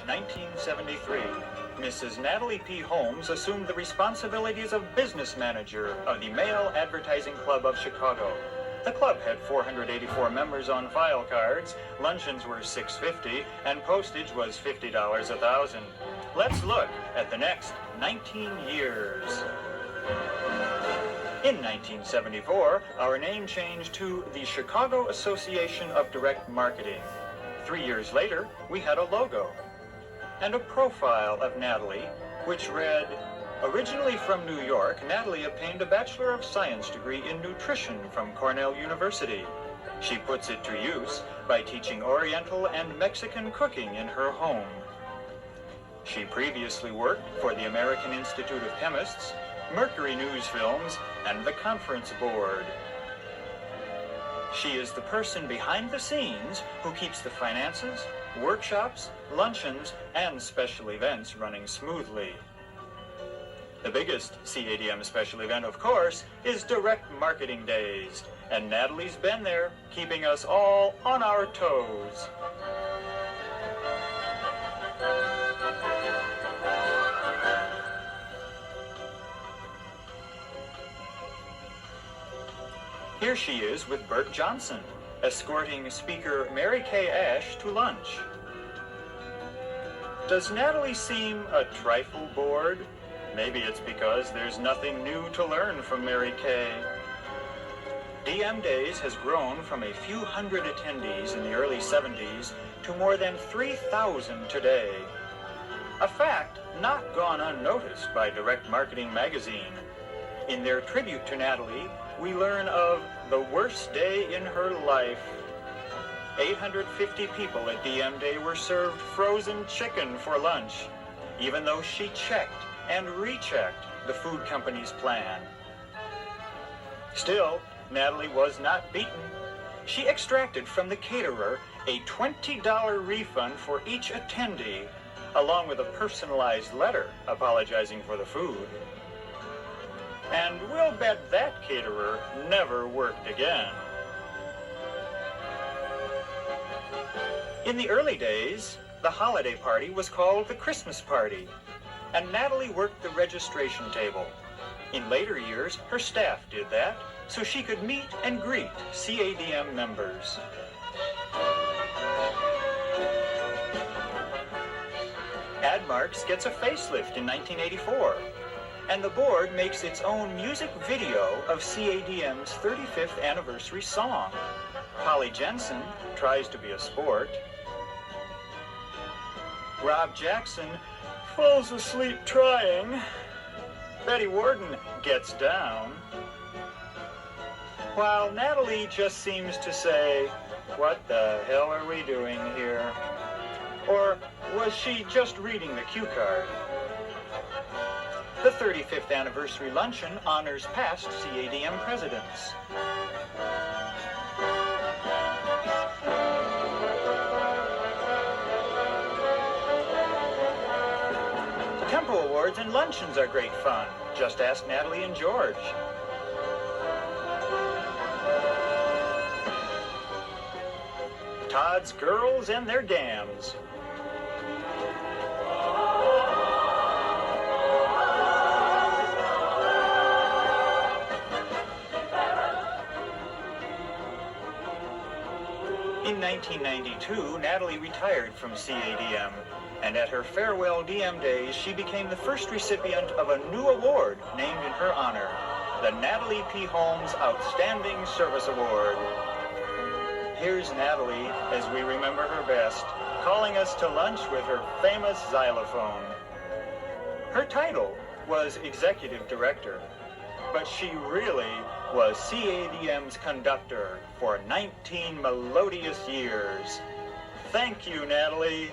1973. Mrs. Natalie P. Holmes assumed the responsibilities of business manager of the Male Advertising Club of Chicago. The club had 484 members on file cards, luncheons were $6.50, and postage was $50 a thousand. Let's look at the next 19 years. In 1974, our name changed to the Chicago Association of Direct Marketing. 3 years later, we had a logo and a profile of Natalie, which read, originally from New York, Natalie obtained a Bachelor of Science degree in nutrition from Cornell University. She puts it to use by teaching Oriental and Mexican cooking in her home. She previously worked for the American Institute of Chemists, Mercury News Films, and the Conference Board. She is the person behind the scenes who keeps the finances, workshops, luncheons, and special events running smoothly. The biggest CADM special event, of course, is Direct Marketing Days, and Natalie's been there, keeping us all on our toes. Here she is with Bert Johnson, escorting Speaker Mary Kay Ash to lunch. Does Natalie seem a trifle bored? Maybe it's because there's nothing new to learn from Mary Kay. DM Days has grown from a few hundred attendees in the early 70s to more than 3,000 today. A fact not gone unnoticed by Direct Marketing magazine. In their tribute to Natalie, we learn of the worst day in her life. 850 people at DM Day were served frozen chicken for lunch, even though she checked and rechecked the food company's plan. Still, Natalie was not beaten. She extracted from the caterer a $20 refund for each attendee, along with a personalized letter apologizing for the food. And we'll bet that caterer never worked again. In the early days, the holiday party was called the Christmas party, and Natalie worked the registration table. In later years, her staff did that, so she could meet and greet CADM members. AdMarks gets a facelift in 1984. And the board makes its own music video of CADM's 35th anniversary song. Polly Jensen tries to be a sport. Rob Jackson falls asleep trying. Betty Warden gets down. While Natalie just seems to say, "What the hell are we doing here?" Or was she just reading the cue card? The 35th anniversary luncheon honors past CADM presidents. Tempo awards and luncheons are great fun. Just ask Natalie and George. Todd's Girls and Their Gams. In 1992, Natalie retired from CADM, and at her farewell DM Days, she became the first recipient of a new award named in her honor, the Natalie P. Holmes Outstanding Service Award. Here's Natalie, as we remember her best, calling us to lunch with her famous xylophone. Her title was Executive Director, but she really was CADM's conductor for 19 melodious years. Thank you, Natalie.